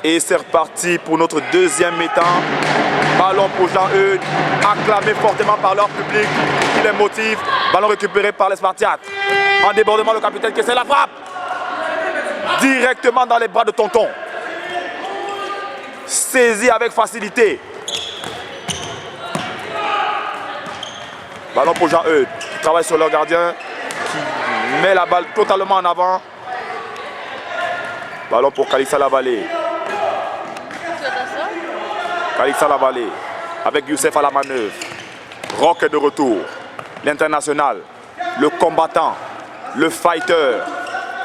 Et c'est reparti pour notre deuxième mi-temps. Ballon pour Jean-Eudes, acclamé fortement par leur public qui les motive. Ballon récupéré par les Spartiates. En débordement, le capitaine qui essaie la frappe. Directement dans les bras de Tonton. Saisi avec facilité. Ballon pour Jean-Eudes, qui travaille sur leur gardien, qui met la balle totalement en avant. Ballon pour Calixa Lavallée. Calixa Lavallée, avec Youssef à la manœuvre. Rock est de retour. L'international, le combattant, le fighter.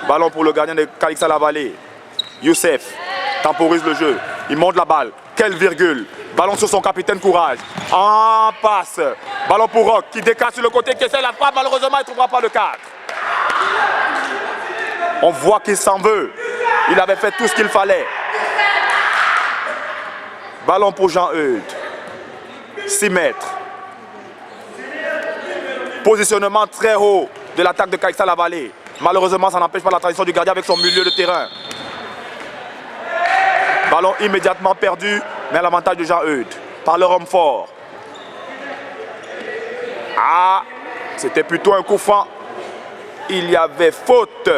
Ballon pour le gardien de Calixa Lavallée. Youssef temporise le jeu. Il monte la balle. Quelle virgule. Ballon sur son capitaine Courage. En passe. Ballon pour Rock qui décale sur le côté, qui essaie la frappe. Malheureusement, il ne trouvera pas le cadre. On voit qu'il s'en veut. Il avait fait tout ce qu'il fallait. Ballon pour Jean-Eudes. 6 mètres. Positionnement très haut de l'attaque de Calixa Lavallée. Malheureusement, ça n'empêche pas la transition du gardien avec son milieu de terrain. Ballon immédiatement perdu, mais à l'avantage de Jean-Eudes. Par leur homme fort. Ah, c'était plutôt un coup franc. Il y avait faute.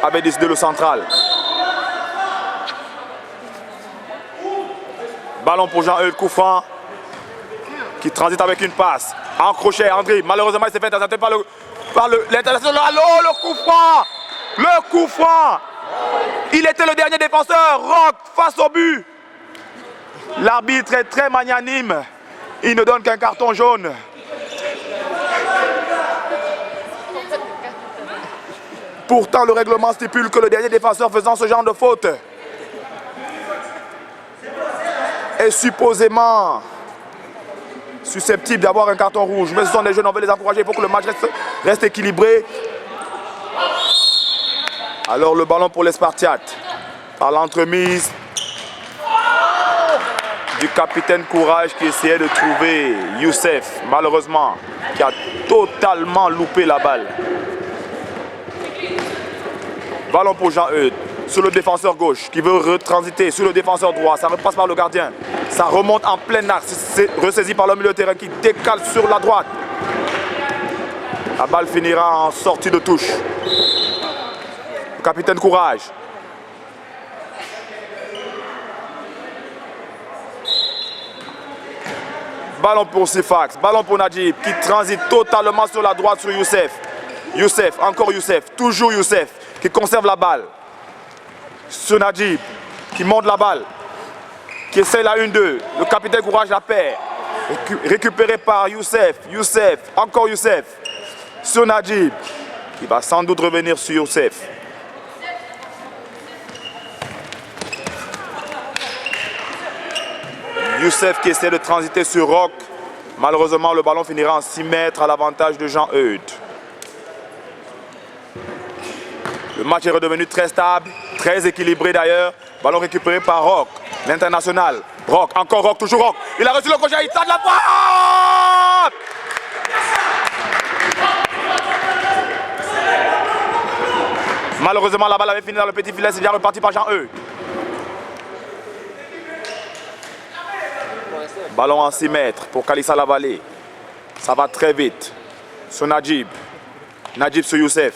Avait décidé le central. Ballon pour Jean-Eudes, coup franc. Qui transite avec une passe. En crochet, André. Malheureusement, il s'est fait intercepter par l'international. Allô, le coup franc. Le coup franc. Il était le dernier défenseur. Rock face au but. L'arbitre est très magnanime. Il ne donne qu'un carton jaune. Pourtant, le règlement stipule que le dernier défenseur faisant ce genre de faute est supposément susceptible d'avoir un carton rouge. Mais ce sont des jeunes, on veut les encourager. Il faut que le match reste équilibré. Alors le ballon pour les Spartiates. Par l'entremise du capitaine Courage qui essayait de trouver Youssef, malheureusement, qui a totalement loupé la balle. Ballon pour Jean-Eudes, sur le défenseur gauche, qui veut retransiter sur le défenseur droit. Ça repasse par le gardien. Ça remonte en plein axe. C'est ressaisi par le milieu de terrain qui décale sur la droite. La balle finira en sortie de touche. Le capitaine Courage. Ballon pour Sifax, ballon pour Najib qui transite totalement sur la droite sur Youssef. Youssef, encore Youssef, toujours Youssef qui conserve la balle. Sur Najib qui monte la balle, qui essaie la 1-2. Le capitaine Courage la perd. Récupéré par Youssef, Youssef, encore Youssef. Sur Najib qui va sans doute revenir sur Youssef. Youssef qui essaie de transiter sur Rock. Malheureusement, le ballon finira en 6 mètres à l'avantage de Jean-Eudes. Le match est redevenu très stable, très équilibré d'ailleurs. Ballon récupéré par Rock, l'international. Rock, encore Rock, toujours Rock. Il a reçu le crochet, il tente la frappe. Malheureusement, la balle avait fini dans le petit filet, c'est bien reparti par Jean-Eudes. Ballon en 6 mètres pour Calixa Lavallée. Ça va très vite. Sur Najib. Najib sur Youssef.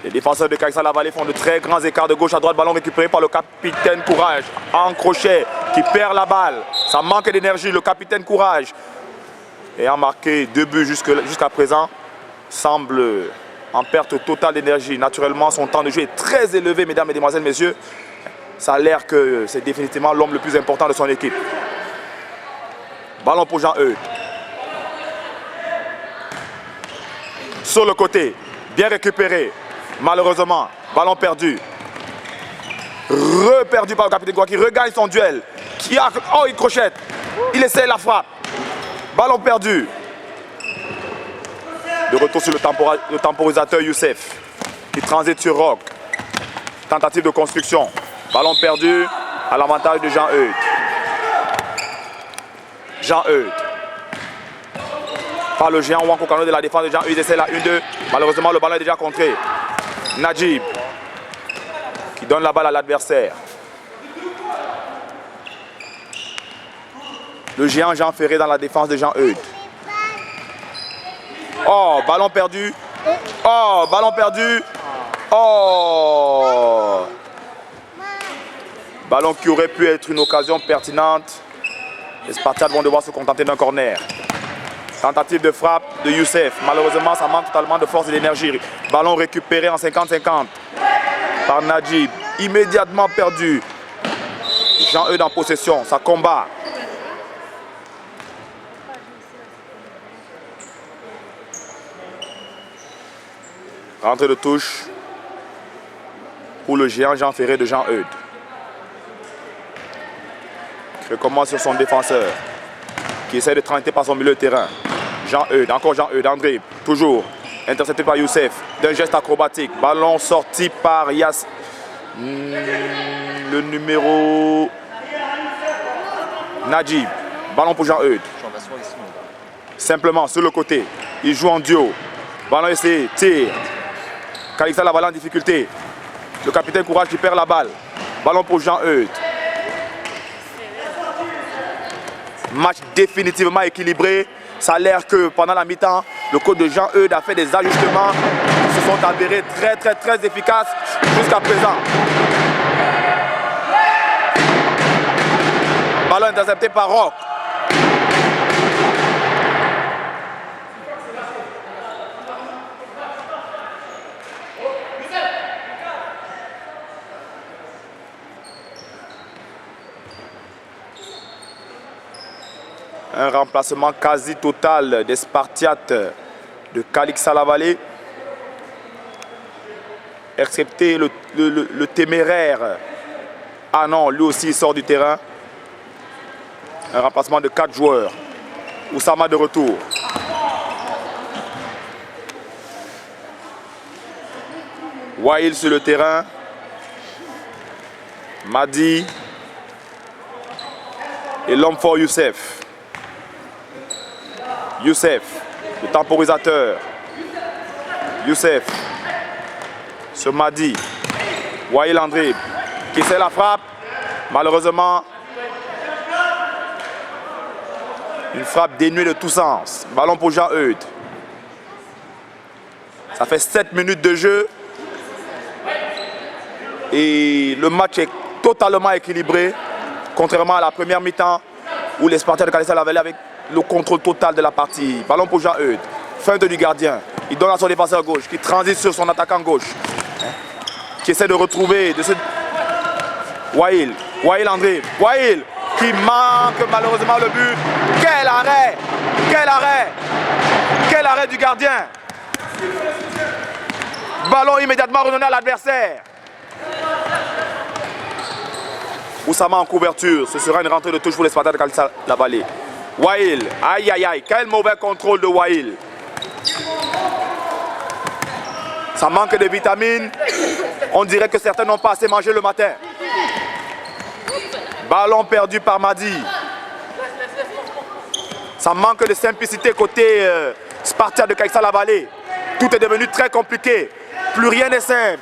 Les défenseurs de Calixa Lavallée font de très grands écarts de gauche à droite. Ballon récupéré par le capitaine Courage. En crochet qui perd la balle. Ça manque d'énergie. Le capitaine Courage ayant marqué 2 buts jusqu'à présent semble en perte totale d'énergie. Naturellement, son temps de jeu est très élevé, mesdames, mesdemoiselles, messieurs. Ça a l'air que c'est définitivement l'homme le plus important de son équipe. Ballon pour Jean-Eudes. Sur le côté, bien récupéré. Malheureusement, ballon perdu. Reperdu par le capitaine Courage qui regagne son duel. Oh, il crochette. Il essaie la frappe. Ballon perdu. De retour sur le temporisateur Youssef qui transite sur Rock. Tentative de construction. Ballon perdu à l'avantage de Jean-Eudes. Jean-Eudes. Par le géant Wanko Kano de la défense de Jean-Eudes. Essaie la 1-2. Malheureusement, le ballon est déjà contré. Najib qui donne la balle à l'adversaire. Le géant Jean Ferré dans la défense de Jean-Eudes. Oh, ballon perdu. Oh, ballon perdu. Oh. Ballon qui aurait pu être une occasion pertinente. Les Spartiates vont devoir se contenter d'un corner. Tentative de frappe de Youssef. Malheureusement, ça manque totalement de force et d'énergie. Ballon récupéré en 50-50 par Najib. Immédiatement perdu. Jean-Eudes en possession. Ça combat. Rentrée de touche pour le géant Jean Ferré de Jean-Eudes. Qui recommence sur son défenseur. Qui essaie de transiter par son milieu de terrain. Jean-Eudes, encore Jean-Eudes, André, toujours intercepté par Youssef, d'un geste acrobatique. Ballon sorti par Yass. Le numéro Najib. Ballon pour Jean-Eudes. Simplement sur le côté. Il joue en duo. Ballon essayé, tire. Calixa Lavalée en difficulté. Le capitaine Courage qui perd la balle. Ballon pour Jean-Eudes. Match définitivement équilibré. Ça a l'air que pendant la mi-temps, le coach de Jean-Eudes a fait des ajustements qui se sont avérés très efficaces jusqu'à présent. Ballon intercepté par Rock. Un remplacement quasi total des Spartiates de Calixa Lavalée. Excepté le téméraire. Ah non, lui aussi il sort du terrain. Un remplacement de 4 joueurs. Oussama de retour. Wail sur le terrain. Madi. Et l'homme fort Youssef. Youssef, le temporisateur. Youssef, ce Madi. Wail André, qui essaie la frappe. Malheureusement, une frappe dénuée de tout sens. Ballon pour Jean-Eudes. Ça fait 7 minutes de jeu. Et le match est totalement équilibré. Contrairement à la première mi-temps où les Spartiates de Calixa Lavalée avec le contrôle total de la partie. Ballon pour Jean-Eudes. Feinte du gardien. Il donne à son défenseur gauche qui transite sur son attaquant gauche. Qui essaie de retrouver Wail. Wail André. Wail qui manque malheureusement le but. Quel arrêt! Quel arrêt! Quel arrêt du gardien! Ballon immédiatement redonné à l'adversaire. Oussama en couverture. Ce sera une rentrée de touche pour les Spartiates de Calixa Lavalée. Wail, aïe aïe aïe, quel mauvais contrôle de Wail. Ça manque de vitamines. On dirait que certains n'ont pas assez mangé le matin. Ballon perdu par Madi. Ça manque de simplicité côté Spartiates de Calixa Lavalée. Tout est devenu très compliqué. Plus rien n'est simple.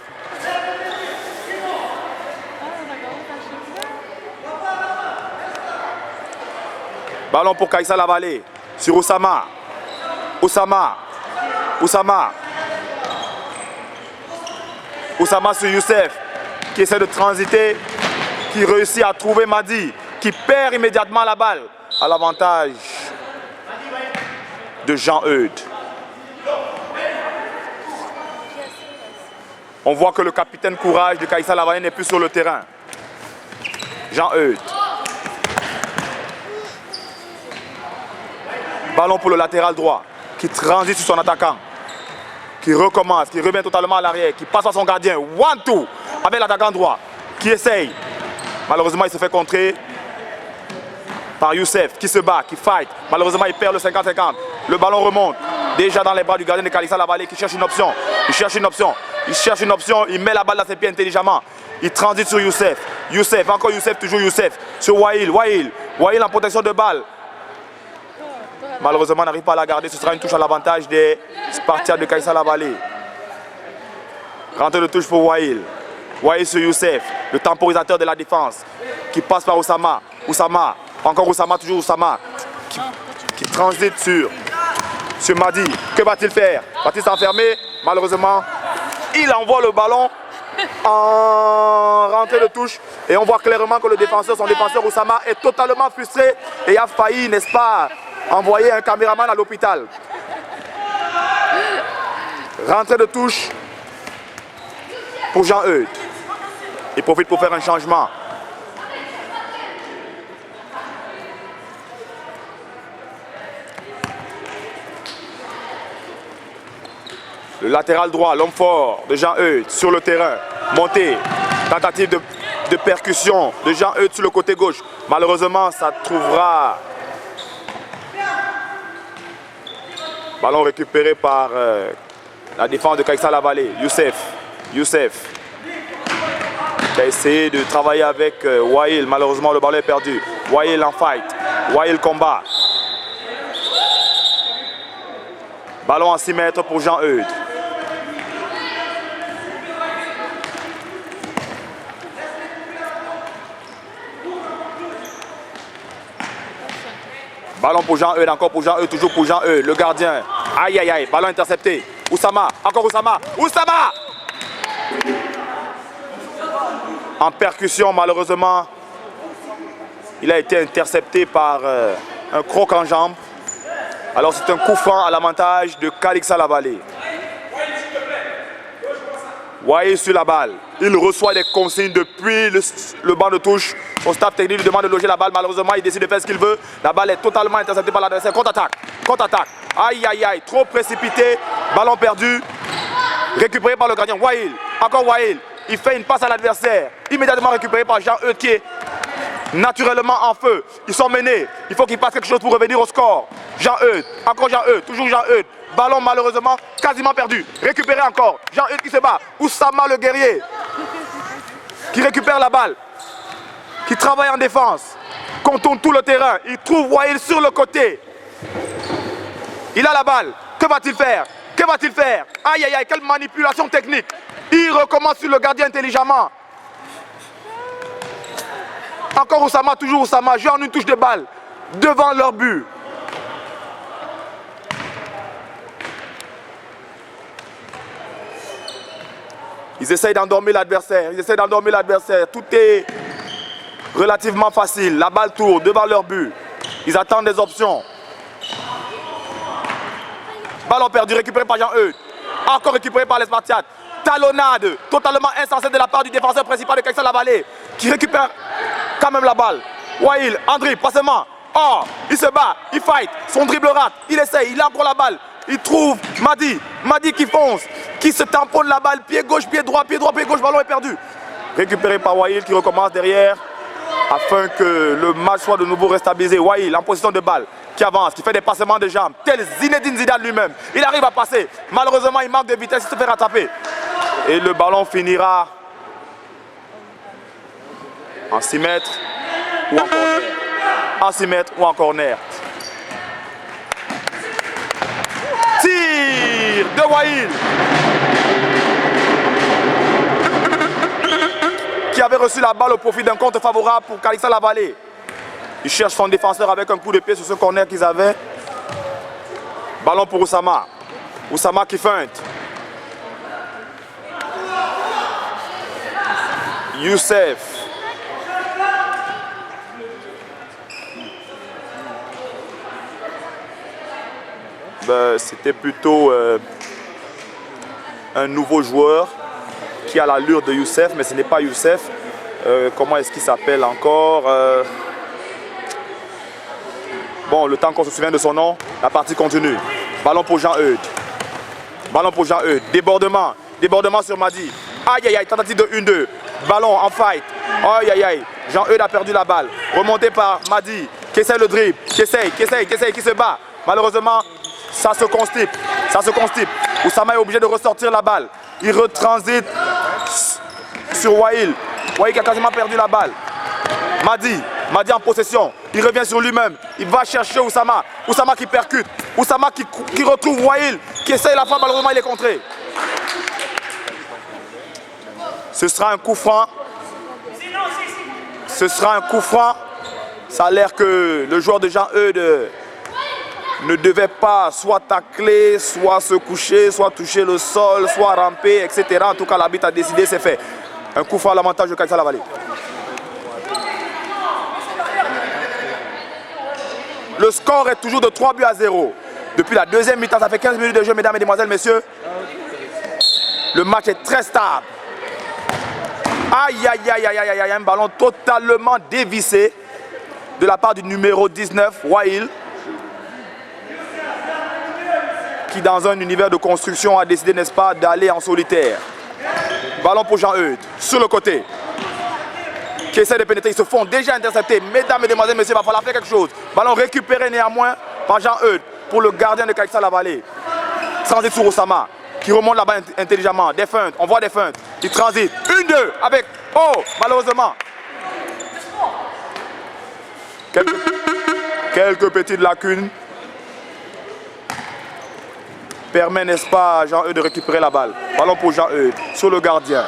Ballon pour Calixa Lavalée sur Oussama. Oussama sur Youssef qui essaie de transiter, qui réussit à trouver Madi, qui perd immédiatement la balle à l'avantage de Jean-Eudes. On voit que le capitaine Courage de Calixa Lavalée n'est plus sur le terrain. Jean-Eudes. Ballon pour le latéral droit, qui transite sur son attaquant, qui recommence, qui revient totalement à l'arrière, qui passe à son gardien, 1-2 avec l'attaquant droit, qui essaye. Malheureusement, il se fait contrer par Youssef, qui se bat, qui fight. Malheureusement, il perd le 50-50. Le ballon remonte, déjà dans les bras du gardien de Calixa Lavalée, qui cherche une option. Il cherche une option, il met la balle dans ses pieds intelligemment. Il transite sur Youssef. Encore Youssef, toujours Youssef. Sur Wail en protection de balle. Malheureusement, on n'arrive pas à la garder. Ce sera une touche à l'avantage des Spartiates de Calixa Lavalée. Rentrée de touche pour Wael. Wael sur Youssef, le temporisateur de la défense, qui passe par Oussama. Oussama, encore Oussama, toujours Oussama, qui transite sur Madi. Que va-t-il faire? Va-t-il s'enfermer? Malheureusement, il envoie le ballon en rentrée de touche. Et on voit clairement que le défenseur, son défenseur Oussama, est totalement frustré et a failli, n'est-ce pas, envoyer un caméraman à l'hôpital. Rentrée de touche pour Jean-Eudes. Il profite pour faire un changement. Le latéral droit, l'homme fort de Jean-Eudes sur le terrain. Montée, tentative de percussion de Jean-Eudes sur le côté gauche. Malheureusement, ça trouvera. Ballon récupéré par la défense de Kaïssa Lavalée. Youssef. Il a essayé de travailler avec Wael. Malheureusement, le ballon est perdu. Wael en fight. Wael combat. Ballon à 6 mètres pour Jean-Eudes. Ballon pour Jean-Eudes, encore pour Jean-Eudes, toujours pour Jean-Eudes, le gardien. Aïe, aïe, aïe, ballon intercepté. Oussama, encore Oussama. Oussama! En percussion, malheureusement, il a été intercepté par un croc en jambe. Alors c'est un coup franc à l'avantage de Kaïssa Lavalée. Wael sur la balle. Il reçoit des consignes depuis le banc de touche. Son staff technique lui demande de loger la balle. Malheureusement, il décide de faire ce qu'il veut. La balle est totalement interceptée par l'adversaire. Contre-attaque. Aïe, aïe, aïe. Trop précipité. Ballon perdu. Récupéré par le gardien. Wael. Encore Wael. Il fait une passe à l'adversaire. Immédiatement récupéré par Jean-Eudes qui est naturellement en feu. Ils sont menés. Il faut qu'il passe quelque chose pour revenir au score. Jean-Eudes. Encore Jean-Eudes. Toujours Jean-Eudes. Ballon malheureusement quasiment perdu. Récupéré encore. Jean-Eudes qui se bat. Oussama le guerrier. Qui récupère la balle. Qui travaille en défense. Contourne tout le terrain. Il trouve Wael sur le côté. Il a la balle. Que va-t-il faire? Aïe aïe aïe, quelle manipulation technique. Il recommence sur le gardien intelligemment. Encore Oussama, toujours Oussama. Joue en une touche de balle. Devant leur but. Ils essayent d'endormir l'adversaire. Tout est relativement facile. La balle tourne devant leur but. Ils attendent des options. Ballon perdu, récupéré par Jean-Eudes. Encore récupéré par les Spartiates. Talonnade totalement insensée de la part du défenseur principal de Kaïssa Lavalée. Qui récupère quand même la balle. Wael, André, passement. Oh, il se bat, il fight. Son dribble rate. Il essaye, il a encore la balle. Il trouve Madi qui fonce, qui se tamponne la balle, pied gauche, pied droit, pied gauche, ballon est perdu. Récupéré par Wael qui recommence derrière afin que le match soit de nouveau restabilisé. Wael en position de balle, qui avance, qui fait des passements de jambes, tel Zinedine Zidane lui-même. Il arrive à passer, malheureusement il manque de vitesse, il se fait rattraper. Et le ballon finira en 6 mètres ou en corner. En 6 mètres ou en corner. Tir de Wael qui avait reçu la balle au profit d'un compte favorable pour Kaïssa Lavalée. Il cherche son défenseur avec un coup de pied sur ce corner qu'ils avaient. Ballon pour Oussama. Oussama qui feinte. Youssef. C'était plutôt un nouveau joueur qui a l'allure de Youssef, mais ce n'est pas Youssef. Comment est-ce qu'il s'appelle encore? Bon, le temps qu'on se souvient de son nom, la partie continue. Ballon pour Jean-Eudes. Débordement sur Madi. Aïe aïe aïe, tentative de 1-2. Ballon en fight. Aïe aïe aïe. Jean-Eudes a perdu la balle. Remonté par Madi, qui essaie le dribble, qui se bat. Malheureusement, ça se constipe. Oussama est obligé de ressortir la balle. Il retransite sur Wael. Wael qui a quasiment perdu la balle. Madi en possession. Il revient sur lui-même. Il va chercher Oussama. Oussama qui percute. Oussama qui retrouve Wael. Qui essaye la frappe. Malheureusement, il est contré. Ce sera un coup franc. Ce sera un coup franc. Ça a l'air que le joueur de Jean-Eudes ne devait pas soit tacler, soit se coucher, soit toucher le sol, soit ramper, etc. En tout cas, l'arbitre a décidé, c'est fait. Un coup franc à l'avantage de Kaïssa Lavalée. Le score est toujours de 3-0. Depuis la deuxième mi-temps, ça fait 15 minutes de jeu, mesdames et demoiselles, messieurs. Le match est très stable. Aïe, aïe, aïe, aïe, aïe, aïe, un ballon totalement dévissé de la part du numéro 19, Wail, qui dans un univers de construction a décidé, n'est-ce pas, d'aller en solitaire. Ballon pour Jean-Eudes, sur le côté, qui essaie de pénétrer. Ils se font déjà intercepter. Mesdames et demoiselles, messieurs, il va falloir faire quelque chose. Ballon récupéré néanmoins par Jean-Eudes pour le gardien de Kaïssa Lavalée. Transit sur Oussama, qui remonte là-bas intelligemment. Des feintes, on voit des feintes. Il transite. 1-2 avec... Oh, malheureusement. Quelques petites lacunes. Permet, n'est-ce pas, à Jean-Eudes de récupérer la balle. Ballon pour Jean-Eudes, sur le gardien.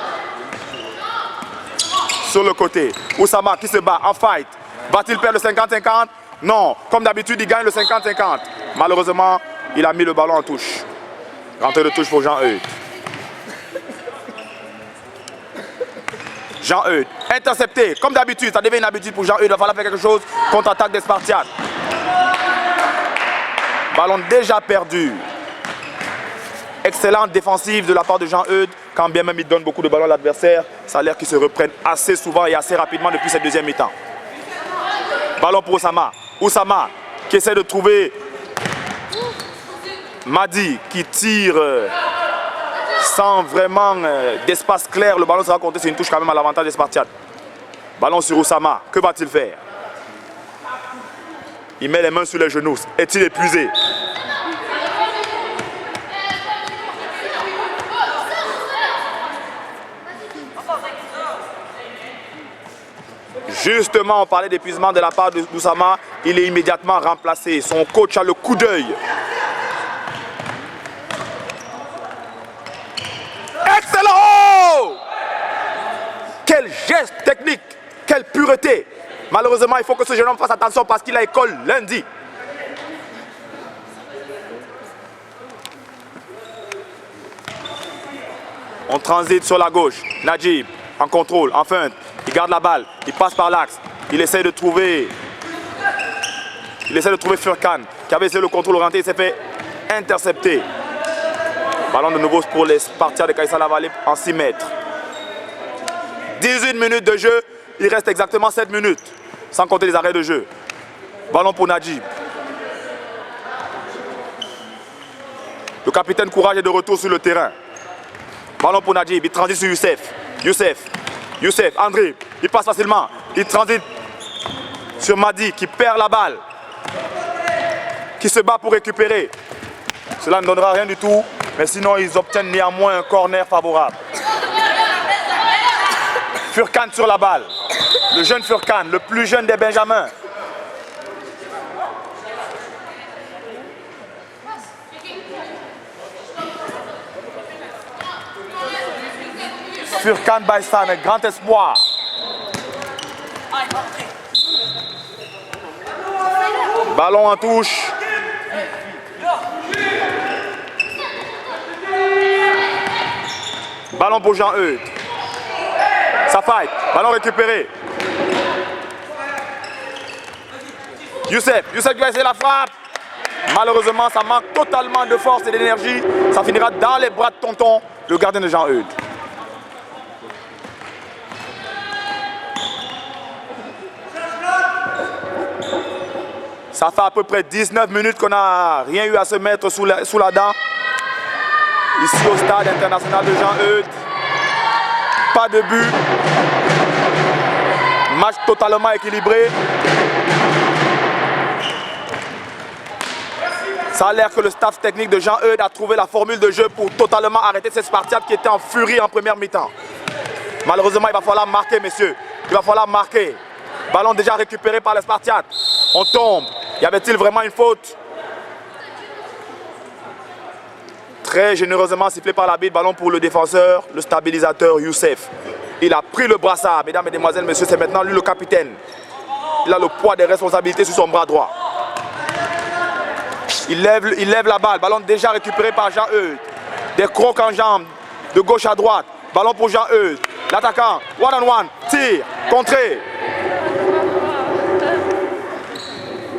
Sur le côté. Oussama qui se bat en fight. Va-t-il perdre le 50-50? Non. Comme d'habitude, il gagne le 50-50. Malheureusement, il a mis le ballon en touche. Rentrée de touche pour Jean-Eudes. Jean-Eudes, intercepté. Comme d'habitude, ça devient une habitude pour Jean-Eudes. Il va falloir faire quelque chose. Contre-attaque des Spartiates. Ballon déjà perdu. Excellente défensive de la part de Jean-Eudes. Quand bien même il donne beaucoup de ballons à l'adversaire, ça a l'air qu'ils se reprennent assez souvent et assez rapidement depuis cette deuxième mi-temps. Ballon pour Oussama. Oussama qui essaie de trouver Madi qui tire sans vraiment d'espace clair. Le ballon sera compté, c'est une touche quand même à l'avantage des Spartiates. Ballon sur Oussama. Que va-t-il faire? Il met les mains sur les genoux. Est-il épuisé? Justement, on parlait d'épuisement de la part d'Oussama. Il est immédiatement remplacé. Son coach a le coup d'œil. Excellent! Oh! Quel geste technique! Quelle pureté! Malheureusement, il faut que ce jeune homme fasse attention parce qu'il a école lundi. On transite sur la gauche. Najib en contrôle, en feinte. Il garde la balle, il passe par l'axe, il essaie de trouver Furkan qui avait essayé le contrôle orienté, il s'est fait intercepter. Ballon de nouveau pour les Spartiates de Kaïssa Lavalée en 6 mètres. 18 minutes de jeu, il reste exactement 7 minutes, sans compter les arrêts de jeu. Ballon pour Najib. Le capitaine Courage est de retour sur le terrain. Ballon pour Najib, il transite sur Youssef, André, il passe facilement, il transite sur Madi qui perd la balle, qui se bat pour récupérer. Cela ne donnera rien du tout, mais sinon ils obtiennent néanmoins un corner favorable. Furkan sur la balle, le jeune Furkan, le plus jeune des Benjamins. Furkan Baïssan, un grand espoir. Ballon en touche. Ballon pour Jean-Eudes. Ça fight. Ballon récupéré. Youssef qui va essayer la frappe. Malheureusement, ça manque totalement de force et d'énergie. Ça finira dans les bras de Tonton, le gardien de Jean-Eudes. Ça fait à peu près 19 minutes qu'on n'a rien eu à se mettre sous la dent. Ici au stade international de Jean-Eudes. Pas de but. Match totalement équilibré. Ça a l'air que le staff technique de Jean-Eudes a trouvé la formule de jeu pour totalement arrêter ces Spartiates qui étaient en furie en première mi-temps. Malheureusement, il va falloir marquer, messieurs. Il va falloir marquer. Ballon déjà récupéré par les Spartiates. On tombe. Y avait-il vraiment une faute? Très généreusement sifflé par l'arbitre. Ballon pour le défenseur, le stabilisateur Youssef. Il a pris le brassard, mesdames, mesdemoiselles, messieurs, c'est maintenant lui le capitaine. Il a le poids des responsabilités sur son bras droit. Il lève la balle, ballon déjà récupéré par Jean-Eudes. Des crocs en jambes, de gauche à droite. Ballon pour Jean-Eudes. L'attaquant, one on one, tire, contré.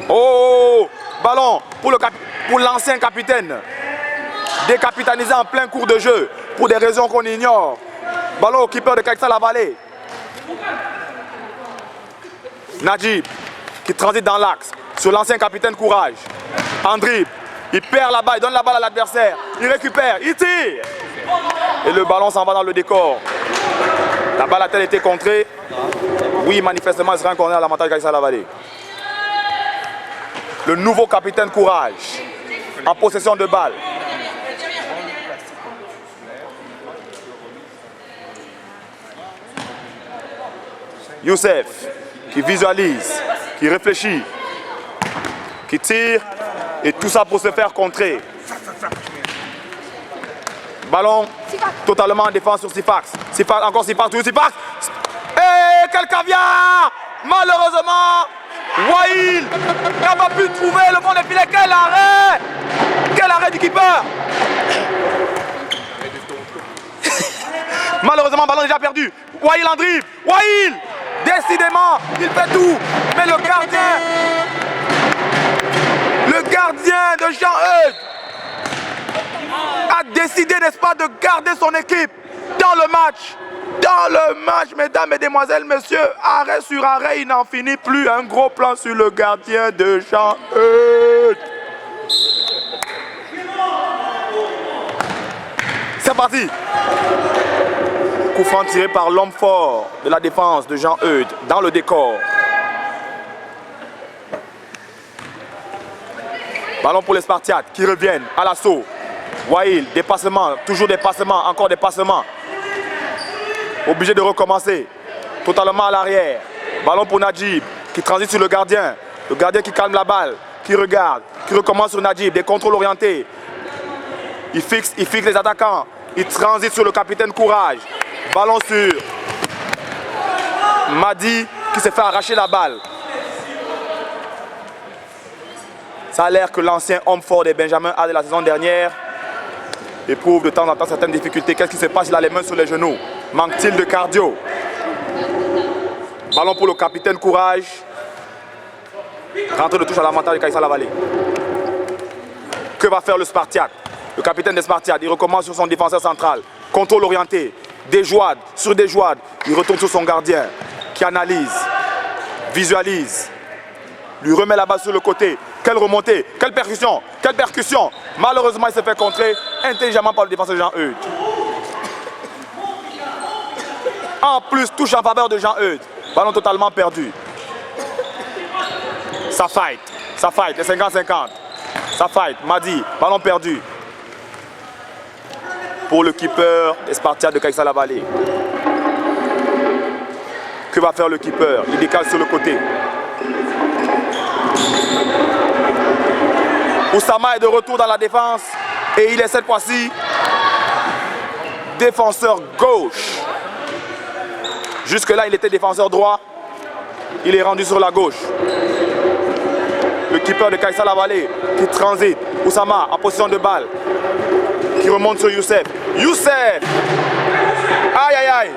Oh, ballon pour l'ancien capitaine. Décapitalisé en plein cours de jeu, pour des raisons qu'on ignore. Ballon au keeper de Caïssa-la-Vallée. Najib, qui transite dans l'axe, sur l'ancien capitaine Courage. En dribble, il perd la balle, il donne la balle à l'adversaire. Il récupère, il tire. Et le ballon s'en va dans le décor. La balle a-t-elle été contrée? Oui, manifestement, il sera un corner à l'avantage de Caïssa-la-Vallée. Le nouveau capitaine Courage, en possession de balle. Youssef, qui visualise, qui réfléchit, qui tire, et tout ça pour se faire contrer. Ballon totalement en défense sur Sifax. Sifax, encore Sifax, toujours Sifax. Et quel caviar! Malheureusement, Wail n'a pas pu trouver le fond des filets. Quel arrêt! Quel arrêt du keeper! Malheureusement, ballon déjà perdu. Wail en dribble. Wail! Décidément, il fait tout. Mais le gardien de Jean-Eudes a décidé, n'est-ce pas, de garder son équipe dans le match. Dans le match, mesdames, mesdemoiselles, messieurs, arrêt sur arrêt, il n'en finit plus. Un gros plan sur le gardien de Jean-Eudes. C'est parti. Coup franc tiré par l'homme fort de la défense de Jean-Eudes dans le décor. Ballon pour les Spartiates qui reviennent à l'assaut. Wail, dépassement, toujours dépassement, encore dépassement. Obligé de recommencer. Totalement à l'arrière. Ballon pour Najib qui transite sur le gardien. Le gardien qui calme la balle, qui regarde, qui recommence sur Najib. Des contrôles orientés. Il fixe les attaquants. Il transite sur le capitaine Courage. Ballon sur Madi qui s'est fait arracher la balle. Ça a l'air que l'ancien homme fort des Benjamins A de la saison dernière éprouve de temps en temps certaines difficultés. Qu'est-ce qui se passe? Il a les mains sur les genoux. Manque-t-il de cardio? Ballon pour le capitaine Courage. Rentre de touche à l'avantage de Caïssa-la-Vallée. Que va faire le Spartiate? Le capitaine des Spartiates, il recommence sur son défenseur central. Contrôle orienté. Déjouade sur déjouade. Il retourne sur son gardien qui analyse, visualise. Lui remet la balle sur le côté. Quelle remontée, quelle percussion, quelle percussion. Malheureusement, il s'est fait contrer intelligemment par le défenseur Jean-Eudes. En plus, touche en faveur de Jean-Eudes. Ballon totalement perdu. Ça fight, les 50-50. Ça fight, Madi, ballon perdu. Pour le keeper des Spartiates de Caïssa-la-Vallée. Que va faire le keeper? Il décale sur le côté. Oussama est de retour dans la défense et il est cette fois-ci défenseur gauche. Jusque-là, il était défenseur droit. Il est rendu sur la gauche. Le keeper de Caïssa-la-Vallée qui transite. Oussama en position de balle. Qui remonte sur Youssef. Youssef! Aïe, aïe, aïe!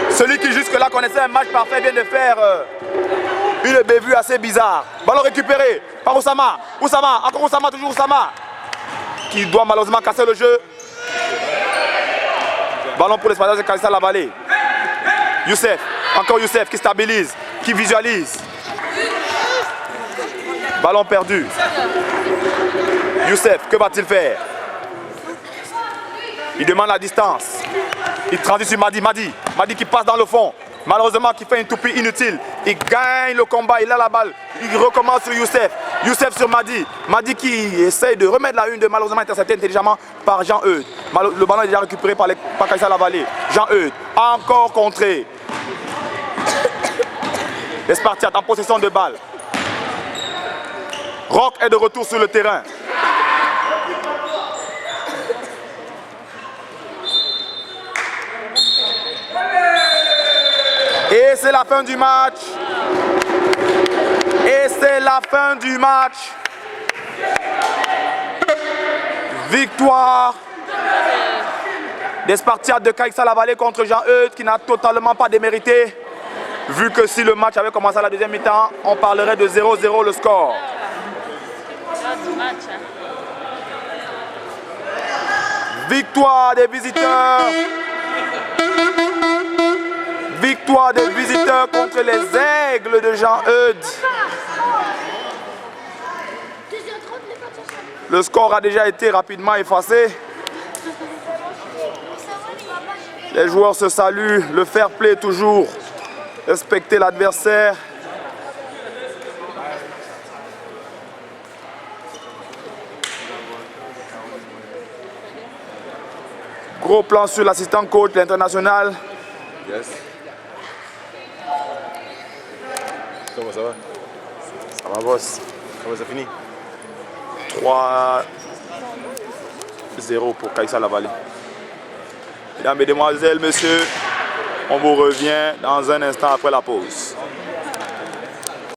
Celui qui jusque-là connaissait un match parfait vient de faire une bévue assez bizarre. Ballon récupéré par Oussama. Oussama, encore Oussama, toujours Oussama. Qui doit malheureusement casser le jeu. Ballon pour l'espagnol de Caïssa-la-Vallée. Youssef, encore Youssef qui stabilise, qui visualise. Ballon perdu. Youssef, que va-t-il faire? Il demande la distance. Il transite sur Madi. Madi qui passe dans le fond. Malheureusement, qui fait une toupie inutile. Il gagne le combat, il a la balle. Il recommence sur Youssef. Youssef sur Madi. Madi qui essaye de remettre la une de malheureusement intercepté intelligemment par Jean-Eudes. Le ballon est déjà récupéré par Caïssa-la-Vallée. Jean-Eudes, encore contré. Les Spartiates en possession de balle. Rock est de retour sur le terrain. c'est la fin du match. Et c'est la fin du match. Victoire des Spartiates de Caixa-la-Vallée contre Jean-Eudes qui n'a totalement pas démérité. Vu que si le match avait commencé à la deuxième mi-temps, on parlerait de 0-0 le score. Victoire des visiteurs. Victoire des visiteurs contre les Aigles de Jean-Eudes. Le score a déjà été rapidement effacé. Les joueurs se saluent, le fair play toujours. Respecter l'adversaire. Gros plan sur l'assistant coach, l'international. Yes. Comment ça va? Ça va, boss. Comment ça finit? 3-0 pour Caixa-la-Vallée. Mesdames, Mesdemoiselles, Messieurs, on vous revient dans un instant après la pause.